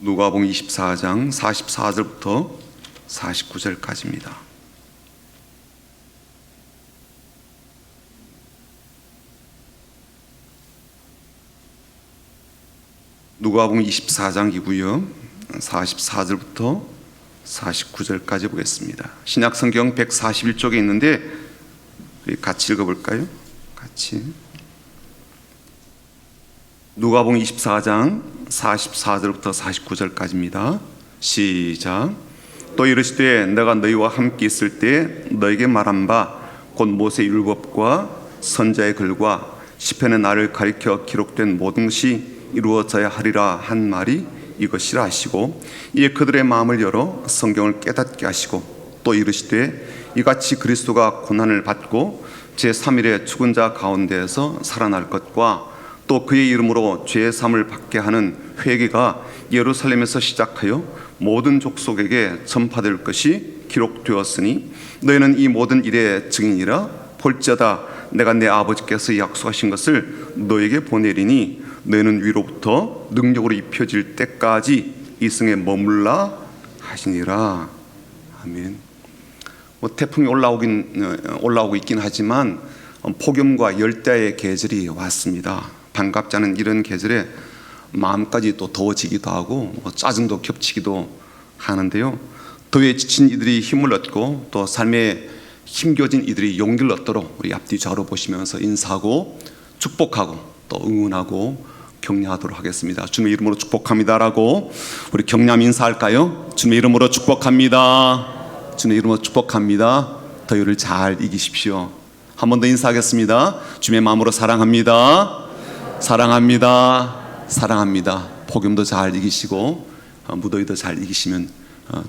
누가복음 24장 44절부터 49절까지입니다. 누가복음 24장이고요. 44절부터 49절까지 보겠습니다. 신약성경 141쪽에 있는데 우리 같이 읽어볼까요? 같이. 누가복음 24장 44절부터 49절까지입니다. 시작. 또 이르시되 내가 너희와 함께 있을 때 너에게 말한 바 곧 모세 율법과 선자의 글과 시편의 나를 가리켜 기록된 모든 것이 이루어져야 하리라 한 말이 이것이라 하시고, 이에 그들의 마음을 열어 성경을 깨닫게 하시고, 또 이르시되 이같이 그리스도가 고난을 받고 제3일에 죽은 자 가운데에서 살아날 것과 또 그의 이름으로 죄의 사함을 받게 하는 회개가 예루살렘에서 시작하여 모든 족속에게 전파될 것이 기록되었으니 너희는 이 모든 일의 증인이라. 볼지어다 내가 내 아버지께서 약속하신 것을 너에게 보내리니 너희는 위로부터 능력으로 입혀질 때까지 이 성에 머물라 하시니라. 아멘. 태풍이 올라오고 있긴 하지만 폭염과 열대의 계절이 왔습니다. 반갑지 않은 이런 계절에 마음까지 또 더워지기도 하고 짜증도 겹치기도 하는데요. 더위에 지친 이들이 힘을 얻고 또 삶에 힘겨진 이들이 용기를 얻도록 우리 앞뒤 좌우로 보시면서 인사하고 축복하고 또 응원하고 격려하도록 하겠습니다. 주님의 이름으로 축복합니다라고 우리 격려하며 인사할까요? 주님의 이름으로 축복합니다. 주님의 이름으로 축복합니다. 더위를 잘 이기십시오. 한 번 더 인사하겠습니다. 주님의 마음으로 사랑합니다. 사랑합니다. 사랑합니다. 폭염도 잘 이기시고 무더위도 잘 이기시면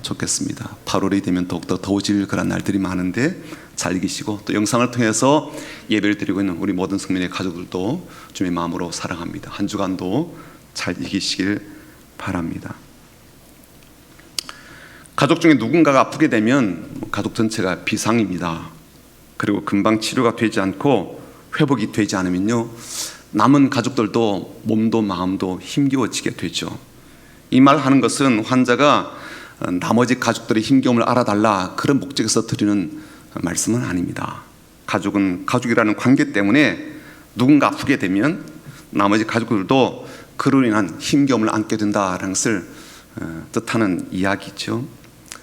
좋겠습니다. 8월이 되면 더욱더 더워질 그런 날들이 많은데 잘 이기시고, 또 영상을 통해서 예배를 드리고 있는 우리 모든 성민의 가족들도 주님의 마음으로 사랑합니다. 한 주간도 잘 이기시길 바랍니다. 가족 중에 누군가가 아프게 되면 가족 전체가 비상입니다. 그리고 금방 치료가 되지 않고 회복이 되지 않으면요, 남은 가족들도 몸도 마음도 힘겨워지게 되죠. 이 말 하는 것은 환자가 나머지 가족들의 힘겨움을 알아달라 그런 목적에서 드리는 말씀은 아닙니다. 가족은 가족이라는 관계 때문에 누군가 아프게 되면 나머지 가족들도 그로 인한 힘겨움을 안게 된다는 것을 뜻하는 이야기죠.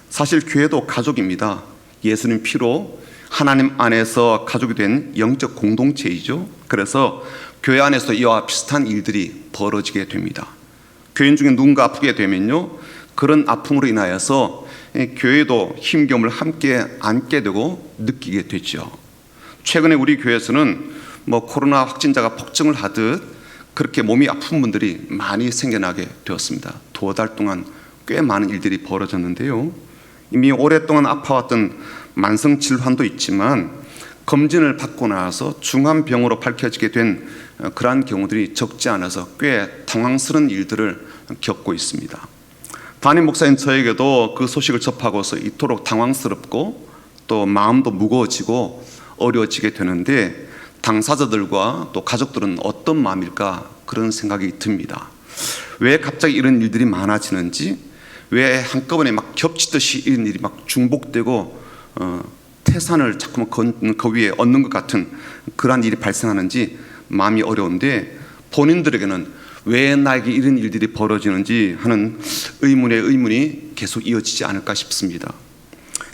사실 교회도 가족입니다. 예수님 피로 하나님 안에서 가족이 된 영적 공동체이죠. 그래서 교회 안에서 이와 비슷한 일들이 벌어지게 됩니다. 교인 중에 누군가 아프게 되면요, 그런 아픔으로 인하여서 교회도 힘겨움을 함께 안게 되고 느끼게 되죠. 최근에 우리 교회에서는 코로나 확진자가 폭증을 하듯 그렇게 몸이 아픈 분들이 많이 생겨나게 되었습니다. 2달 동안 꽤 많은 일들이 벌어졌는데요, 이미 오랫동안 아파왔던 만성 질환도 있지만 검진을 받고 나서 중한 병으로 밝혀지게 된 그러한 경우들이 적지 않아서 꽤 당황스러운 일들을 겪고 있습니다. 담임 목사인 저에게도 그 소식을 접하고서 이토록 당황스럽고 또 마음도 무거워지고 어려워지게 되는데, 당사자들과 또 가족들은 어떤 마음일까 그런 생각이 듭니다. 왜 갑자기 이런 일들이 많아지는지, 왜 한꺼번에 막 겹치듯이 이런 일이 막 중복되고 태산을 자꾸만 그 위에 얻는 것 같은 그러한 일이 발생하는지 마음이 어려운데, 본인들에게는 왜 나에게 이런 일들이 벌어지는지 하는 의문이 계속 이어지지 않을까 싶습니다.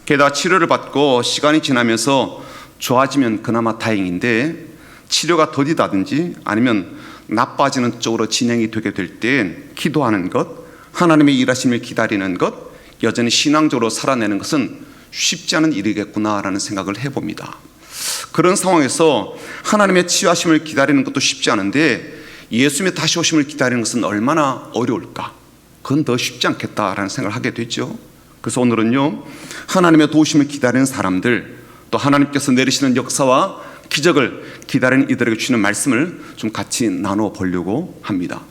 게다가 치료를 받고 시간이 지나면서 좋아지면 그나마 다행인데, 치료가 더디다든지 아니면 나빠지는 쪽으로 진행이 되게 될 때 기도하는 것, 하나님의 일하심을 기다리는 것, 여전히 신앙적으로 살아내는 것은 쉽지 않은 일이겠구나라는 생각을 해봅니다. 그런 상황에서 하나님의 치유하심을 기다리는 것도 쉽지 않은데 예수님의 다시 오심을 기다리는 것은 얼마나 어려울까? 그건 더 쉽지 않겠다라는 생각을 하게 되죠. 그래서 오늘은요, 하나님의 도우심을 기다리는 사람들, 또 하나님께서 내리시는 역사와 기적을 기다리는 이들에게 주시는 말씀을 좀 같이 나누어 보려고 합니다.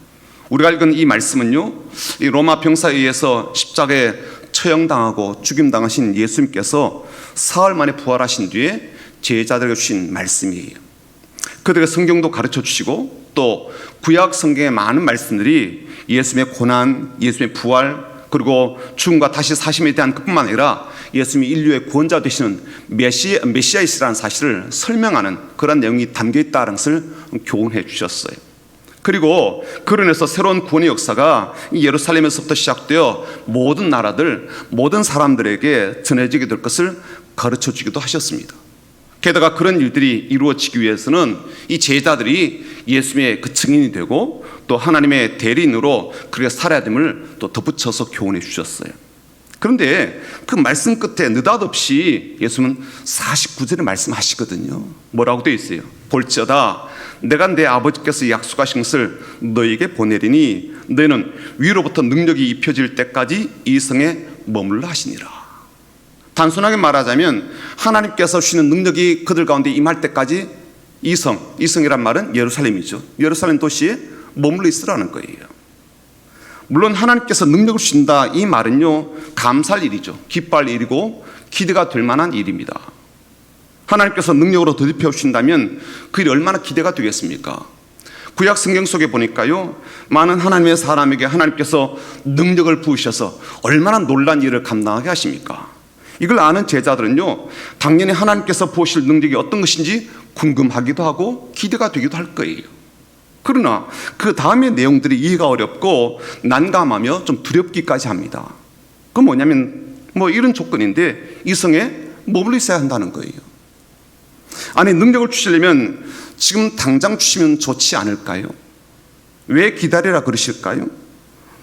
우리가 읽은 이 말씀은요, 이 로마 병사에 의해서 십자가에 처형당하고 죽임당하신 예수님께서 사흘 만에 부활하신 뒤에 제자들에게 주신 말씀이에요. 그들에게 성경도 가르쳐 주시고 또 구약 성경의 많은 말씀들이 예수님의 고난, 예수님의 부활, 그리고 죽음과 다시 사심에 대한 것뿐만 아니라 예수님이 인류의 구원자 되시는 메시아이시라는 사실을 설명하는 그런 내용이 담겨 있다는 것을 교훈해 주셨어요. 그리고 그로 인해서 새로운 구원의 역사가 예루살렘에서부터 시작되어 모든 나라들, 모든 사람들에게 전해지게 될 것을 가르쳐 주기도 하셨습니다. 게다가 그런 일들이 이루어지기 위해서는 이 제자들이 예수님의 그 증인이 되고 또 하나님의 대리인으로 그렇게 살아야 됨을 또 덧붙여서 교훈해 주셨어요. 그런데 그 말씀 끝에 느닷없이 예수님은 49절에 말씀하시거든요. 뭐라고 되어 있어요? 볼지어다 내가 내 아버지께서 약속하신 것을 너에게 보내리니 너희는 위로부터 능력이 입혀질 때까지 이 성에 머물러 하시니라. 단순하게 말하자면 하나님께서 주시는 능력이 그들 가운데 임할 때까지 이성이란 말은 예루살렘이죠. 예루살렘 도시에 머물러 있으라는 거예요. 물론 하나님께서 능력을 주신다 이 말은요, 감사할 일이죠. 기뻐할 일이고 기대가 될 만한 일입니다. 하나님께서 능력으로 더딥혀 주신다면 그 일이 얼마나 기대가 되겠습니까? 구약 성경 속에 보니까요, 많은 하나님의 사람에게 하나님께서 능력을 부으셔서 얼마나 놀란 일을 감당하게 하십니까? 이걸 아는 제자들은요, 당연히 하나님께서 부으실 능력이 어떤 것인지 궁금하기도 하고 기대가 되기도 할 거예요. 그러나 그 다음의 내용들이 이해가 어렵고 난감하며 좀 두렵기까지 합니다. 그건 뭐냐면 이런 조건인데 이 성에 머물러 있어야 한다는 거예요. 아니, 능력을 주시려면 지금 당장 주시면 좋지 않을까요? 왜 기다리라 그러실까요?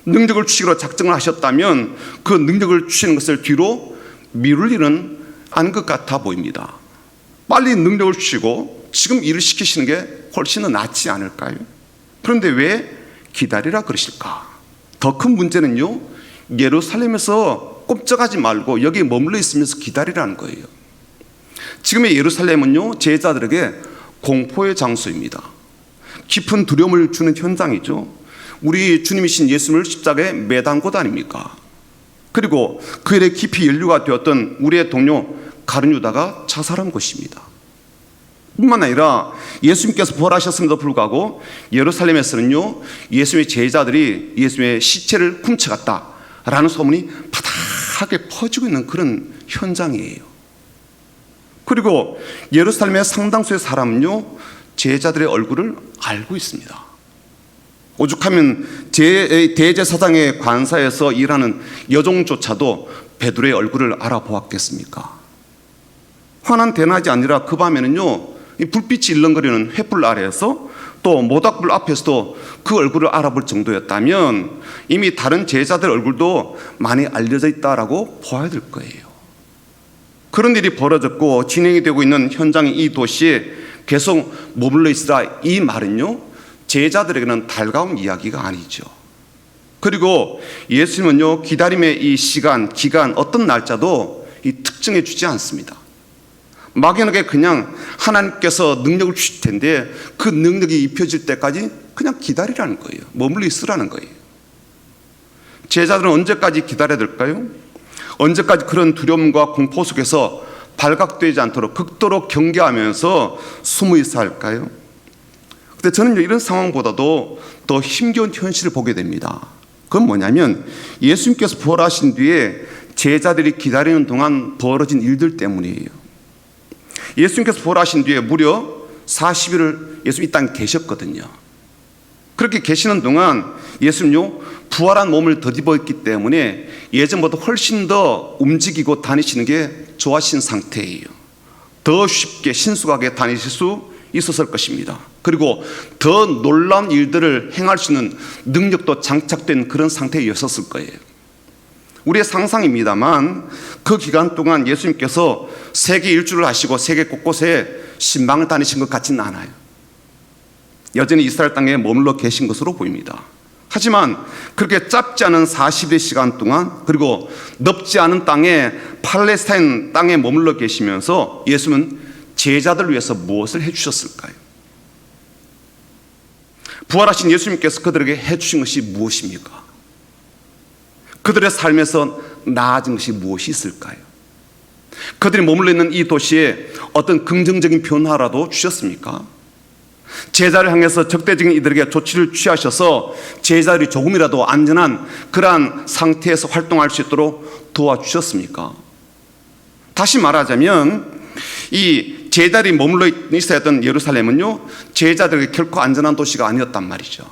능력을 주시기로 작정을 하셨다면 그 능력을 주시는 것을 뒤로 미룰 일은 아닌 것 같아 보입니다. 빨리 능력을 주시고 지금 일을 시키시는 게 훨씬 더 낫지 않을까요? 그런데 왜 기다리라 그러실까? 더 큰 문제는요, 예루살렘에서 꼼짝하지 말고 여기에 머물러 있으면서 기다리라는 거예요. 지금의 예루살렘은요, 제자들에게 공포의 장소입니다. 깊은 두려움을 주는 현장이죠. 우리 주님이신 예수님을 십자가에 매단 곳 아닙니까? 그리고 그 일에 깊이 연루가 되었던 우리의 동료 가룟유다가 자살한 곳입니다. 뿐만 아니라 예수님께서 부활하셨음에도 불구하고 예루살렘에서는요, 예수님의 제자들이 예수님의 시체를 훔쳐갔다라는 소문이 바닥하게 퍼지고 있는 그런 현장이에요. 그리고 예루살렘의 상당수의 사람은요, 제자들의 얼굴을 알고 있습니다. 오죽하면 대제사장의 관사에서 일하는 여종조차도 베드로의 얼굴을 알아보았겠습니까? 환한 대낮이 아니라 그 밤에는요, 이 불빛이 일렁거리는 횃불 아래에서 또 모닥불 앞에서도 그 얼굴을 알아볼 정도였다면 이미 다른 제자들 얼굴도 많이 알려져 있다라고 보아야 될 거예요. 그런 일이 벌어졌고 진행이 되고 있는 현장의 이 도시에 계속 머물러 있으라 이 말은요, 제자들에게는 달가운 이야기가 아니죠. 그리고 예수님은요, 기다림의 이 시간, 기간, 어떤 날짜도 특정해 주지 않습니다. 막연하게 그냥 하나님께서 능력을 주실 텐데 그 능력이 입혀질 때까지 그냥 기다리라는 거예요. 머물러 있으라는 거예요. 제자들은 언제까지 기다려야 될까요? 언제까지 그런 두려움과 공포 속에서 발각되지 않도록 극도로 경계하면서 숨어 있어야 할까요? 근데 저는 이런 상황보다도 더 힘겨운 현실을 보게 됩니다. 그건 뭐냐면 예수님께서 부활하신 뒤에 제자들이 기다리는 동안 벌어진 일들 때문이에요. 예수님께서 부활하신 뒤에 무려 40일을 예수님 이 땅에 계셨거든요. 그렇게 계시는 동안 예수님요, 부활한 몸을 덧입어 있기 때문에 예전보다 훨씬 더 움직이고 다니시는 게 좋아진 상태예요. 더 쉽게 신속하게 다니실 수 있었을 것입니다. 그리고 더 놀라운 일들을 행할 수 있는 능력도 장착된 그런 상태였었을 거예요. 우리의 상상입니다만 그 기간 동안 예수님께서 세계 일주를 하시고 세계 곳곳에 신방을 다니신 것 같지는 않아요. 여전히 이스라엘 땅에 머물러 계신 것으로 보입니다. 하지만 그렇게 짧지 않은 40의 시간 동안, 그리고 넓지 않은 땅에 팔레스타인 땅에 머물러 계시면서 예수님은 제자들을 위해서 무엇을 해주셨을까요? 부활하신 예수님께서 그들에게 해주신 것이 무엇입니까? 그들의 삶에서 나아진 것이 무엇이 있을까요? 그들이 머물러 있는 이 도시에 어떤 긍정적인 변화라도 주셨습니까? 제자를 향해서 적대적인 이들에게 조치를 취하셔서 제자들이 조금이라도 안전한 그러한 상태에서 활동할 수 있도록 도와주셨습니까? 다시 말하자면 이 제자들이 머물러 있어야 했던 예루살렘은요, 제자들에게 결코 안전한 도시가 아니었단 말이죠.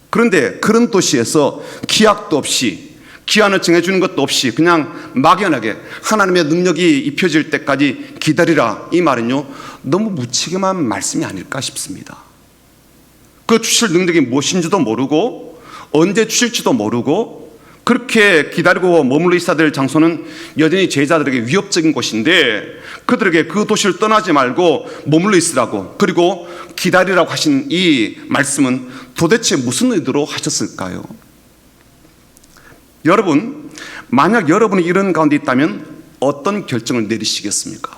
그런데 그런 도시에서 기약도 없이, 기한을 정해주는 것도 없이 그냥 막연하게 하나님의 능력이 입혀질 때까지 기다리라, 이 말은요 너무 무책임한 말씀이 아닐까 싶습니다. 그 주실 능력이 무엇인지도 모르고 언제 주실지도 모르고 그렇게 기다리고 머물러 있어야 될 장소는 여전히 제자들에게 위협적인 곳인데 그들에게 그 도시를 떠나지 말고 머물러 있으라고, 그리고 기다리라고 하신 이 말씀은 도대체 무슨 의도로 하셨을까요? 여러분, 만약 여러분이 이런 가운데 있다면 어떤 결정을 내리시겠습니까?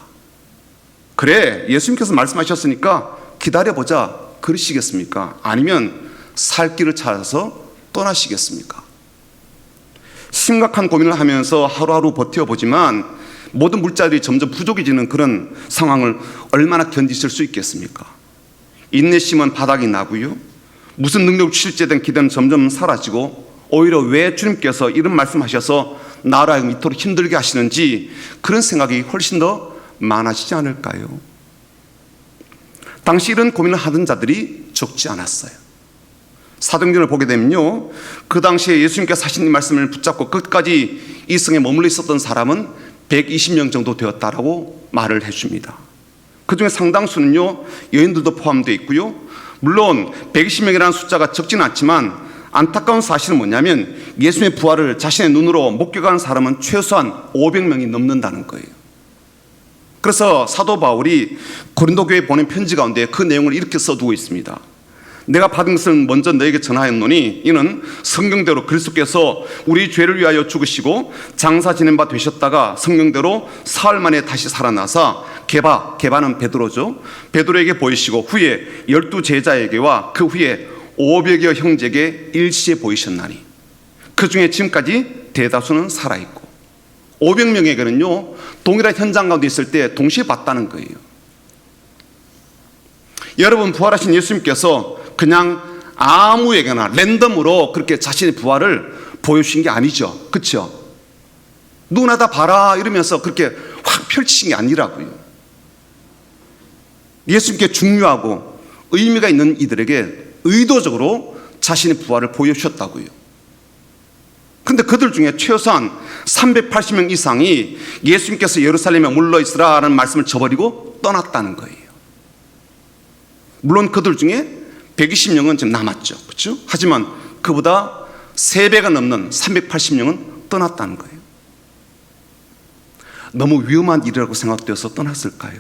그래, 예수님께서 말씀하셨으니까 기다려보자, 그러시겠습니까? 아니면 살 길을 찾아서 떠나시겠습니까? 심각한 고민을 하면서 하루하루 버텨보지만 모든 물자들이 점점 부족해지는 그런 상황을 얼마나 견디실 수 있겠습니까? 인내심은 바닥이 나고요, 무슨 능력 실제된 기대는 점점 사라지고, 오히려 왜 주님께서 이런 말씀하셔서 나를 하여금 이토록 힘들게 하시는지 그런 생각이 훨씬 더 많아지지 않을까요? 당시 이런 고민을 하던 자들이 적지 않았어요. 사도행전을 보게 되면요, 그 당시에 예수님께서 하신 이 말씀을 붙잡고 끝까지 이 성에 머물러 있었던 사람은 120명 정도 되었다라고 말을 해줍니다. 그 중에 상당수는요 여인들도 포함되어 있고요, 물론 120명이라는 숫자가 적지는 않지만 안타까운 사실은 뭐냐면 예수님의 부활을 자신의 눈으로 목격한 사람은 최소한 500명이 넘는다는 거예요. 그래서 사도 바울이 고린도 교회에 보낸 편지 가운데 그 내용을 이렇게 써두고 있습니다. 내가 받은 것을 먼저 너에게 전하였노니 이는 성경대로 그리스도께서 우리 죄를 위하여 죽으시고 장사 지낸 바 되셨다가 성경대로 사흘 만에 다시 살아나사 게바는 베드로죠, 베드로에게 보이시고 후에 12 제자에게와 그 후에 500여 형제에게 일시에 보이셨나니 그 중에 지금까지 대다수는 살아있고, 500명에게는요 동일한 현장 가운데 있을 때 동시에 봤다는 거예요. 여러분, 부활하신 예수님께서 그냥 아무에게나 랜덤으로 그렇게 자신의 부활을 보여주신 게 아니죠, 그렇죠? 누구나 다 봐라 이러면서 그렇게 확 펼치신 게 아니라고요. 예수님께 중요하고 의미가 있는 이들에게 의도적으로 자신의 부활을 보여주셨다고요. 그런데 그들 중에 최소한 380명 이상이 예수님께서 예루살렘에 물러 있으라는 말씀을 저버리고 떠났다는 거예요. 물론 그들 중에 120명은 지금 남았죠, 그렇죠? 하지만 그보다 3배가 넘는 380명은 떠났다는 거예요. 너무 위험한 일이라고 생각되어서 떠났을까요?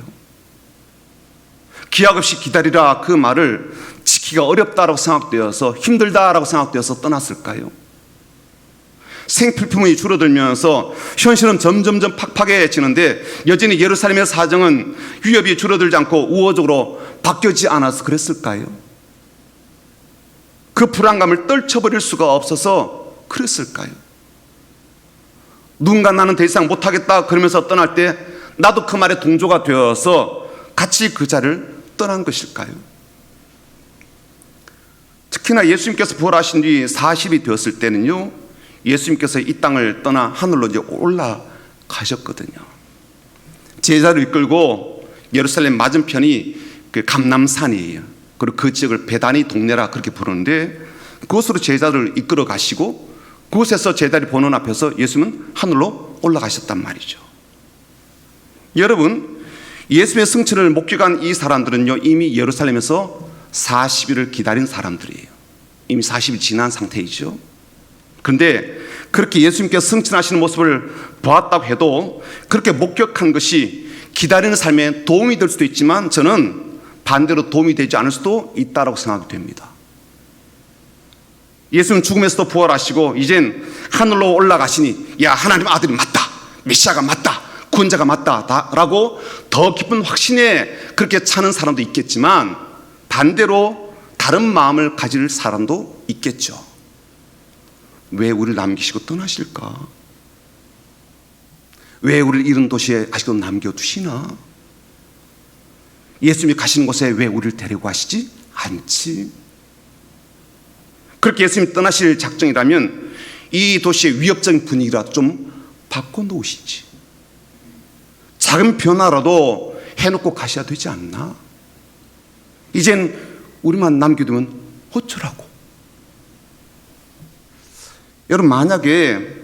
기약 없이 기다리라, 그 말을 지키기가 어렵다라고 생각되어서, 힘들다라고 생각되어서 떠났을까요? 생필품이 줄어들면서 현실은 점점점 팍팍해지는데 여전히 예루살렘의 사정은 위협이 줄어들지 않고 우호적으로 바뀌지 않아서 그랬을까요? 그 불안감을 떨쳐버릴 수가 없어서 그랬을까요? 누군가 나는 더 이상 못하겠다 그러면서 떠날 때 나도 그 말에 동조가 되어서 같이 그 자리를 떠난 것일까요? 특히나 예수님께서 부활하신 뒤 40이 되었을 때는요, 예수님께서 이 땅을 떠나 하늘로 이제 올라가셨거든요. 제자를 이끌고 예루살렘 맞은편이 그 감람산이에요. 그리고 그 지역을 베다니 동네라 그렇게 부르는데 그곳으로 제자를 이끌어 가시고 그곳에서 제자리 보는 앞에서 예수님은 하늘로 올라가셨단 말이죠. 여러분, 예수의 승천을 목격한 이 사람들은요 이미 예루살렘에서 40일을 기다린 사람들이에요. 이미 40일 지난 상태이죠. 그런데 그렇게 예수님께서 승천하시는 모습을 보았다고 해도 그렇게 목격한 것이 기다리는 삶에 도움이 될 수도 있지만 저는 반대로 도움이 되지 않을 수도 있다고 생각이 됩니다. 예수는 죽음에서도 부활하시고 이젠 하늘로 올라가시니 야, 하나님 아들이 맞다, 메시아가 맞다, 구원자가 맞다 라고 더 깊은 확신에 그렇게 차는 사람도 있겠지만 반대로 다른 마음을 가질 사람도 있겠죠. 왜 우리를 남기시고 떠나실까? 왜 우리를 이런 도시에 아직도 남겨두시나? 예수님이 가시는 곳에 왜 우리를 데리고 가시지 않지. 그렇게 예수님 떠나실 작정이라면 이 도시의 위협적인 분위기라도 좀 바꿔놓으시지. 작은 변화라도 해놓고 가셔야 되지 않나? 이젠 우리만 남겨두면 어쩌라고. 여러분, 만약에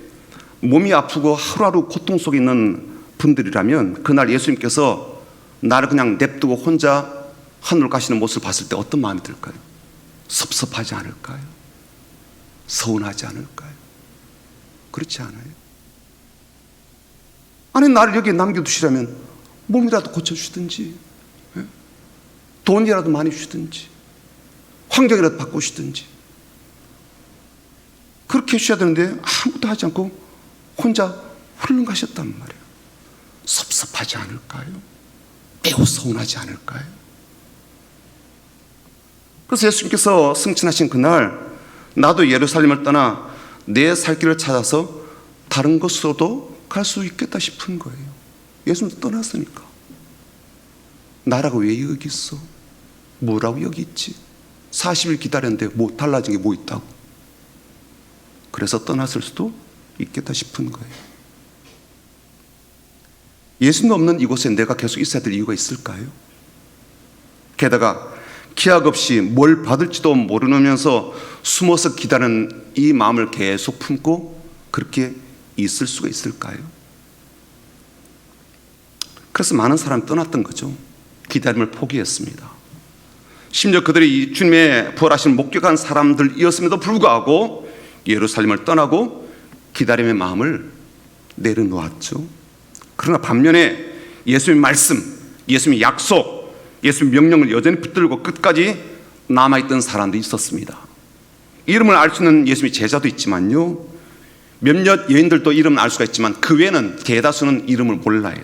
몸이 아프고 하루하루 고통 속에 있는 분들이라면 그날 예수님께서 나를 그냥 냅두고 혼자 하늘로 가시는 모습을 봤을 때 어떤 마음이 들까요? 섭섭하지 않을까요? 서운하지 않을까요? 그렇지 않아요? 아니, 나를 여기에 남겨두시라면 몸이라도 고쳐주시든지, 돈이라도 많이 주시든지, 환경이라도 바꾸시든지 그렇게 해주셔야 되는데 아무것도 하지 않고 혼자 훌렁 가셨단 말이에요. 섭섭하지 않을까요? 매우 서운하지 않을까요? 그래서 예수님께서 승천하신 그날 나도 예루살렘을 떠나 내 살 길을 찾아서 다른 곳으로도 갈 수 있겠다 싶은 거예요. 예수님 떠났으니까. 나라고 왜 여기 있어? 뭐라고 여기 있지? 40일 기다렸는데 뭐 달라진 게 뭐 있다고? 그래서 떠났을 수도 있겠다 싶은 거예요. 예수님 없는 이곳에 내가 계속 있어야 될 이유가 있을까요? 게다가 기약 없이 뭘 받을지도 모르면서 숨어서 기다리는 이 마음을 계속 품고 그렇게 있을 수가 있을까요? 그래서 많은 사람이 떠났던 거죠. 기다림을 포기했습니다. 심지어 그들이 주님의 부활하심을 목격한 사람들이었음에도 불구하고 예루살렘을 떠나고 기다림의 마음을 내려놓았죠. 그러나 반면에 예수님의 말씀, 예수님의 약속, 예수님의 명령을 여전히 붙들고 끝까지 남아있던 사람도 있었습니다. 이름을 알 수 있는 예수님의 제자도 있지만요, 몇몇 여인들도 이름을 알 수가 있지만 그 외에는 대다수는 이름을 몰라요.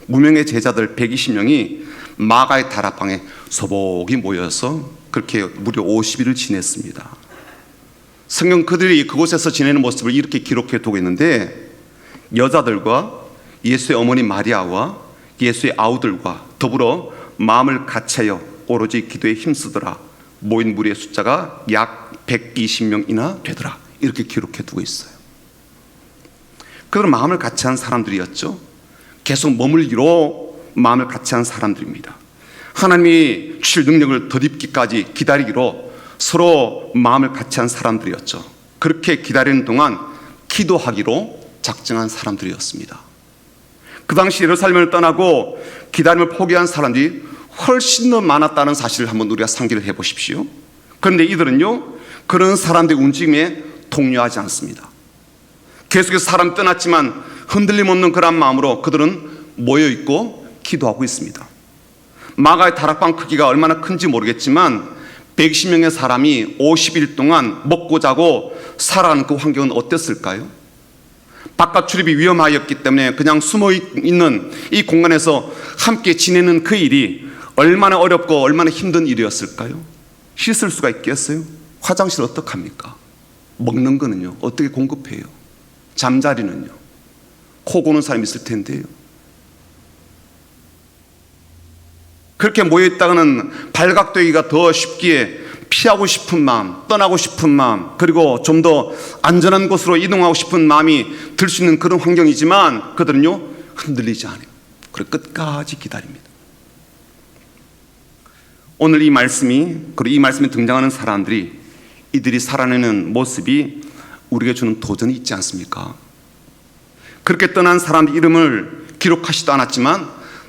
무명의 제자들 120명이 마가의 다락방에 소복이 모여서 그렇게 무려 50일을 지냈습니다. 성경 그들이 그곳에서 지내는 모습을 이렇게 기록해 두고 있는데, 여자들과 예수의 어머니 마리아와 예수의 아우들과 더불어 마음을 같이하여 오로지 기도에 힘쓰더라. 모인 무리의 숫자가 약 120명이나 되더라. 이렇게 기록해 두고 있어요. 그들은 마음을 같이한 사람들이었죠. 계속 머물기로 마음을 같이한 사람들입니다. 하나님이 주실 능력을 덧입기까지 기다리기로 서로 마음을 같이한 사람들이었죠. 그렇게 기다리는 동안 기도하기로 작정한 사람들이었습니다. 그 당시 예루살렘을 떠나고 기다림을 포기한 사람들이 훨씬 더 많았다는 사실을 한번 우리가 상기를 해보십시오. 그런데 이들은요, 그런 사람들의 움직임에 동요하지 않습니다. 계속해서 사람 떠났지만 흔들림 없는 그런 마음으로 그들은 모여있고 기도하고 있습니다. 마가의 다락방 크기가 얼마나 큰지 모르겠지만 120명의 사람이 50일 동안 먹고 자고 살아가는 그 환경은 어땠을까요? 바깥 출입이 위험하였기 때문에 그냥 숨어 있는 이 공간에서 함께 지내는 그 일이 얼마나 어렵고 얼마나 힘든 일이었을까요? 씻을 수가 있겠어요? 화장실 어떡합니까? 먹는 거는요, 어떻게 공급해요? 잠자리는요, 코 고는 사람이 있을 텐데요. 그렇게 모여있다가는 발각되기가 더 쉽기에 피하고 싶은 마음, 떠나고 싶은 마음, 그리고 좀 더 안전한 곳으로 이동하고 싶은 마음이 들 수 있는 그런 환경이지만 그들은요, 흔들리지 않아요. 그리고 끝까지 기다립니다. 오늘 이 말씀이, 그리고 이 말씀에 등장하는 사람들이, 이들이 살아내는 모습이 우리에게 주는 도전이 있지 않습니까? 그렇게 떠난 사람들 이름을 기록하지도 않았지만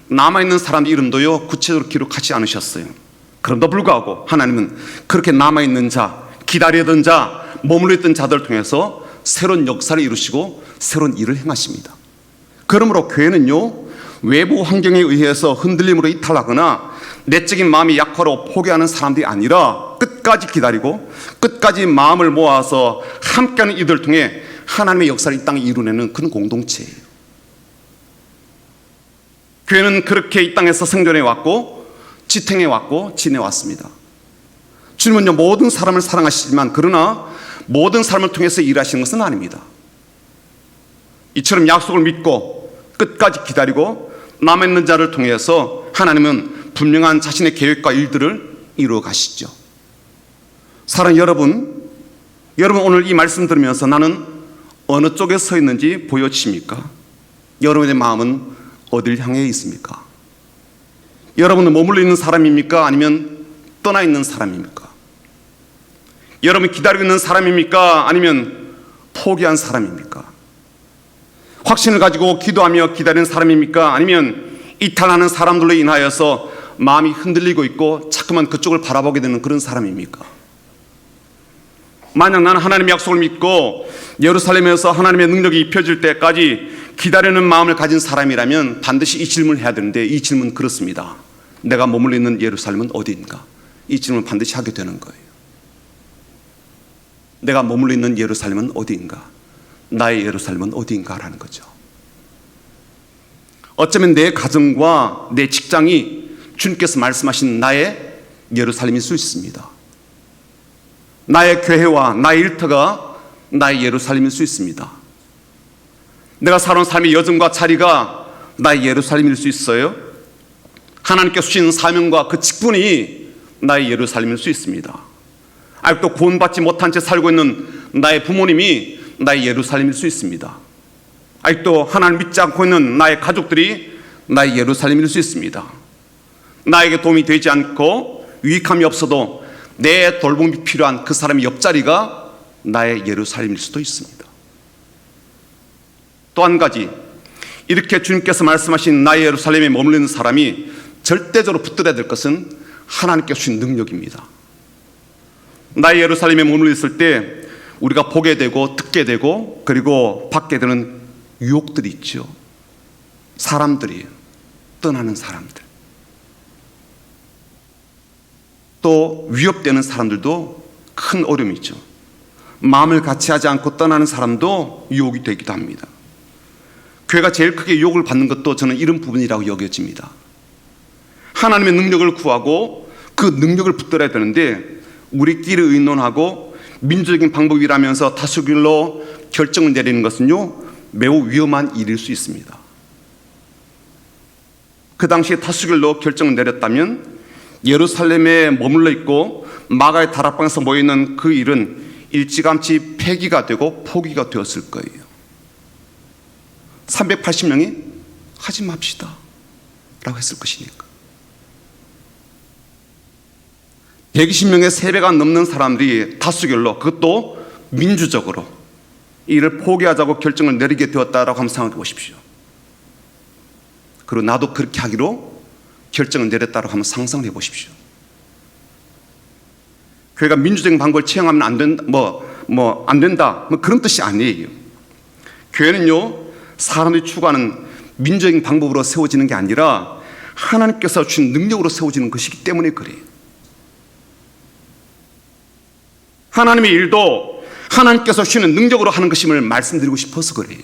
남아있는 사람들 이름도요, 구체적으로 기록하지 않으셨어요. 그럼에도 불구하고 하나님은 그렇게 남아있는 자, 기다리던 자, 머물러 있던 자들을 통해서 새로운 역사를 이루시고 새로운 일을 행하십니다. 그러므로 교회는요, 외부 환경에 의해서 흔들림으로 이탈하거나 내적인 마음이 약화로 포기하는 사람들이 아니라 끝까지 기다리고 끝까지 마음을 모아서 함께하는 이들을 통해 하나님의 역사를 이 땅에 이루내는 그런 공동체예요. 교회는 그렇게 이 땅에서 생존해 왔고 지탱해 왔고 지내왔습니다. 주님은요, 모든 사람을 사랑하시지만 그러나 모든 사람을 통해서 일하시는 것은 아닙니다. 이처럼 약속을 믿고 끝까지 기다리고 남아있는 자를 통해서 하나님은 분명한 자신의 계획과 일들을 이루어 가시죠. 사랑하는 여러분 오늘 이 말씀 들으면서 나는 어느 쪽에 서 있는지 보여지십니까? 여러분의 마음은 어딜 향해 있습니까? 여러분은 머물러 있는 사람입니까? 아니면 떠나 있는 사람입니까? 여러분 기다리고 있는 사람입니까? 아니면 포기한 사람입니까? 확신을 가지고 기도하며 기다리는 사람입니까? 아니면 이탈하는 사람들로 인하여서 마음이 흔들리고 있고 자꾸만 그쪽을 바라보게 되는 그런 사람입니까? 만약 나는 하나님의 약속을 믿고 예루살렘에서 하나님의 능력이 입혀질 때까지 기다리는 마음을 가진 사람이라면 반드시 이 질문을 해야 되는데, 이 질문은 그렇습니다. 내가 머물러 있는 예루살렘은 어디인가? 이 질문을 반드시 하게 되는 거예요. 내가 머물러 있는 예루살렘은 어디인가? 나의 예루살렘은 어디인가? 라는 거죠. 어쩌면 내 가정과 내 직장이 주님께서 말씀하신 나의 예루살렘일 수 있습니다. 나의 교회와 나의 일터가 나의 예루살렘일 수 있습니다. 내가 살아온 삶의 여정과 자리가 나의 예루살렘일 수 있어요. 하나님께서 주신 사명과 그 직분이 나의 예루살렘일 수 있습니다. 아직도 구원받지 못한 채 살고 있는 나의 부모님이 나의 예루살렘일 수 있습니다. 아직도 하나님 믿지 않고 있는 나의 가족들이 나의 예루살렘일 수 있습니다. 나에게 도움이 되지 않고 유익함이 없어도 내 돌봄이 필요한 그 사람의 옆자리가 나의 예루살렘일 수도 있습니다. 또 한 가지, 이렇게 주님께서 말씀하신 나의 예루살렘에 머물리는 사람이 절대적으로 붙들어야 될 것은 하나님께서 주신 능력입니다. 나의 예루살렘에 머물러 있을 때 우리가 보게 되고 듣게 되고 그리고 받게 되는 유혹들이 있죠. 사람들이, 떠나는 사람들, 또 위협되는 사람들도 큰 어려움이 있죠. 마음을 같이 하지 않고 떠나는 사람도 유혹이 되기도 합니다. 교회가 제일 크게 유혹을 받는 것도 저는 이런 부분이라고 여겨집니다. 하나님의 능력을 구하고 그 능력을 붙들어야 되는데 우리끼리 의논하고 민주적인 방법이라면서 다수결로 결정을 내리는 것은요 매우 위험한 일일 수 있습니다. 그 당시에 다수결로 결정을 내렸다면 예루살렘에 머물러 있고 마가의 다락방에서 모여있는 그 일은 일찌감치 폐기가 되고 포기가 되었을 거예요. 380명이 하지 맙시다 라고 했을 것이니까. 120명의 3배가 넘는 사람들이 다수결로, 그것도 민주적으로 이를 포기하자고 결정을 내리게 되었다라고 한번 생각해 보십시오. 그리고 나도 그렇게 하기로 결정을 내렸다라고 한번 상상해 보십시오. 교회가 민주적인 방법을 채용하면 안 된다, 안 된다, 그런 뜻이 아니에요. 교회는요 사람들이 추구하는 민주적인 방법으로 세워지는 게 아니라 하나님께서 주신 능력으로 세워지는 것이기 때문에 그래요. 하나님의 일도 하나님께서 주시는 능력으로 하는 것임을 말씀드리고 싶어서 그래요.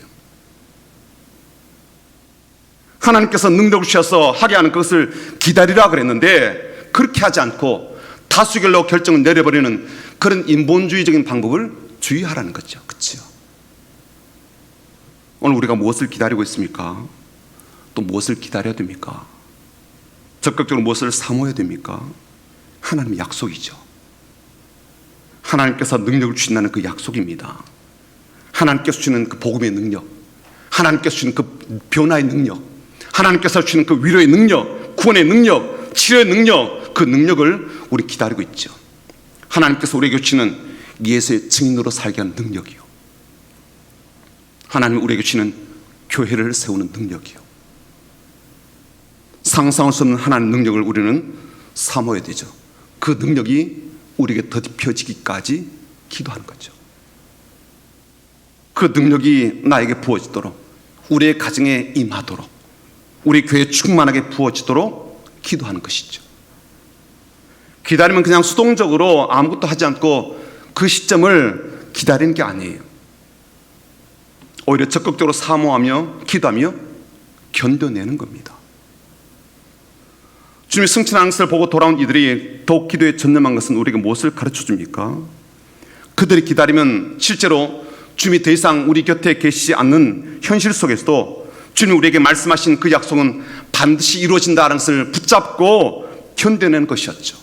하나님께서 능력을 주셔서 하게 하는 것을 기다리라 그랬는데 그렇게 하지 않고 다수결로 결정을 내려버리는 그런 인본주의적인 방법을 주의하라는 거죠. 그렇죠? 오늘 우리가 무엇을 기다리고 있습니까? 또 무엇을 기다려야 됩니까? 적극적으로 무엇을 사모해야 됩니까? 하나님의 약속이죠. 하나님께서 능력을 주신다는 그 약속입니다. 하나님께서 주시는 그 복음의 능력, 하나님께서 주시는 그 변화의 능력, 하나님께서 주시는 그 위로의 능력, 구원의 능력, 치료의 능력, 그 능력을 우리 기다리고 있죠. 하나님께서 우리에게 주시는 예수의 증인으로 살게 하는 능력이요, 하나님이 우리에게 주시는 교회를 세우는 능력이요, 상상할 수 없는 하나님의 능력을 우리는 사모해야 되죠. 그 능력이 우리에게 더딥혀지기까지 기도하는 거죠. 그 능력이 나에게 부어지도록, 우리의 가정에 임하도록, 우리 교회에 충만하게 부어지도록 기도하는 것이죠. 기다리면 그냥 수동적으로 아무것도 하지 않고 그 시점을 기다리는 게 아니에요. 오히려 적극적으로 사모하며 기도하며 견뎌내는 겁니다. 주님의 승천하는 것을 보고 돌아온 이들이 더욱 기도에 전념한 것은 우리에게 무엇을 가르쳐 줍니까? 그들이 기다리면 실제로 주님이 더 이상 우리 곁에 계시지 않는 현실 속에서도 주님이 우리에게 말씀하신 그 약속은 반드시 이루어진다는 것을 붙잡고 견뎌내는 것이었죠.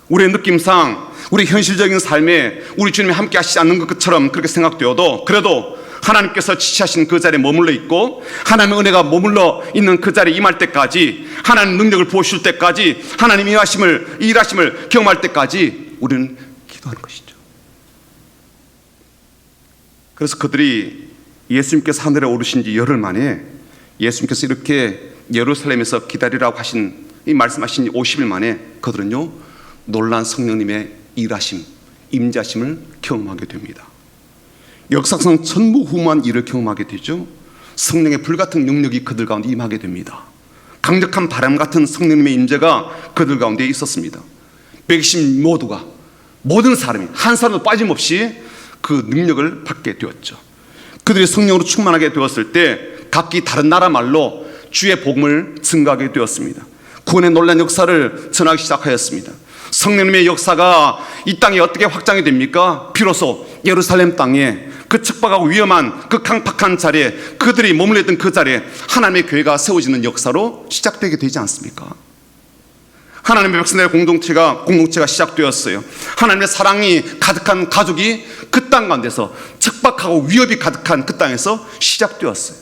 우리의 느낌상, 우리 현실적인 삶에 우리 주님이 함께 하시지 않는 것처럼 그렇게 생각되어도, 그래도 하나님께서 지시하신 그 자리에 머물러 있고 하나님의 은혜가 머물러 있는 그 자리에 임할 때까지, 하나님 능력을 부어주실 때까지, 하나님 일하심을 경험할 때까지 우리는 기도하는 것이죠. 그래서 그들이 예수님께서 하늘에 오르신 지 열흘 만에, 예수님께서 이렇게 예루살렘에서 기다리라고 하신 이 말씀하신 지 50일 만에 그들은요 놀란 성령님의 일하심, 임자심을 경험하게 됩니다. 역사상 전무후무한 일을 경험하게 되죠. 성령의 불같은 능력이 그들 가운데 임하게 됩니다. 강력한 바람 같은 성령님의 임재가 그들 가운데 있었습니다. 120 모두가, 모든 사람이 한 사람도 빠짐없이 그 능력을 받게 되었죠. 그들이 성령으로 충만하게 되었을 때 각기 다른 나라 말로 주의 복음을 증가하게 되었습니다. 구원의 놀라운 역사를 전하기 시작하였습니다. 성령님의 역사가 이 땅에 어떻게 확장이 됩니까? 비로소 예루살렘 땅에, 그 척박하고 위험한 그 강팍한 자리에, 그들이 머물러 있던 그 자리에 하나님의 교회가 세워지는 역사로 시작되게 되지 않습니까? 하나님의 백성들의 공동체가 시작되었어요. 하나님의 사랑이 가득한 가족이 그 땅 가운데서, 척박하고 위협이 가득한 그 땅에서 시작되었어요.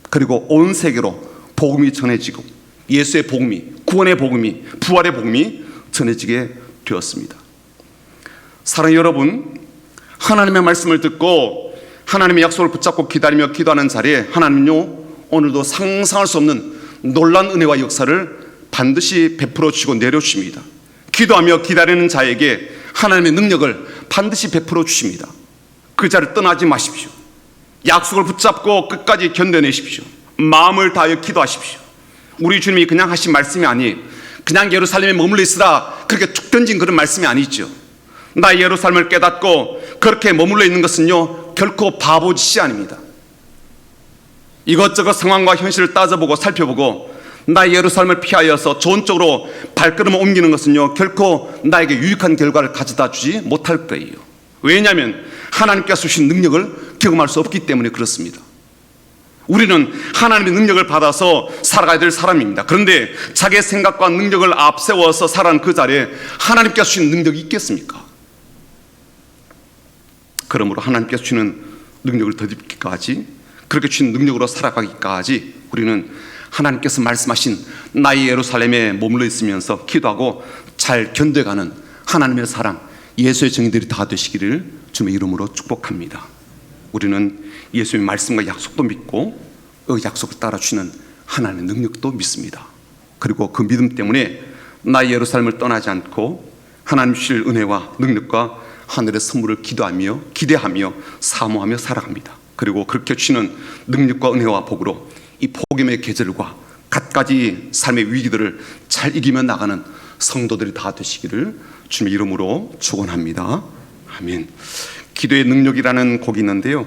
그리고 온 세계로 복음이 전해지고 예수의 복음이, 구원의 복음이, 부활의 복음이 전해지게 되었습니다. 사랑하는 여러분, 하나님의 말씀을 듣고 하나님의 약속을 붙잡고 기다리며 기도하는 자리에 하나님은요 오늘도 상상할 수 없는 놀라운 은혜와 역사를 반드시 베풀어 주시고 내려주십니다. 기도하며 기다리는 자에게 하나님의 능력을 반드시 베풀어 주십니다. 그 자리를 떠나지 마십시오. 약속을 붙잡고 끝까지 견뎌내십시오. 마음을 다하여 기도하십시오. 우리 주님이 그냥 하신 말씀이 아니에요. 그냥 예루살렘에 머물러 있으라 그렇게 툭 던진 그런 말씀이 아니죠. 나 예루살렘을 깨닫고 그렇게 머물러 있는 것은요 결코 바보짓이 아닙니다. 이것저것 상황과 현실을 따져보고 살펴보고 나 예루살렘을 피하여서 좋은 쪽으로 발걸음을 옮기는 것은요 결코 나에게 유익한 결과를 가져다 주지 못할 거예요. 왜냐하면 하나님께서 주신 능력을 경험할 수 없기 때문에 그렇습니다. 우리는 하나님의 능력을 받아서 살아가야 될 사람입니다. 그런데 자기의 생각과 능력을 앞세워서 살아가는 그 자리에 하나님께서 주신 능력이 있겠습니까? 그러므로 하나님께서 주시는 능력을 덧입기까지, 그렇게 주신 능력으로 살아가기까지 우리는 하나님께서 말씀하신 나의 예루살렘에 머물러 있으면서 기도하고 잘 견뎌가는 하나님의 사랑, 예수의 정의들이 다 되시기를 주님의 이름으로 축복합니다. 우리는 예수의 말씀과 약속도 믿고 그 약속을 따라 주시는 하나님의 능력도 믿습니다. 그리고 그 믿음 때문에 나의 예루살렘을 떠나지 않고 하나님 주실 은혜와 능력과 하늘의 선물을 기도하며 기대하며 사모하며 살아갑니다. 그리고 그렇게 주시는 능력과 은혜와 복으로 이 폭염의 계절과 갖가지 삶의 위기들을 잘 이기며 나가는 성도들이 다 되시기를 주님의 이름으로 축원합니다. 아멘. 기도의 능력이라는 곡이 있는데요,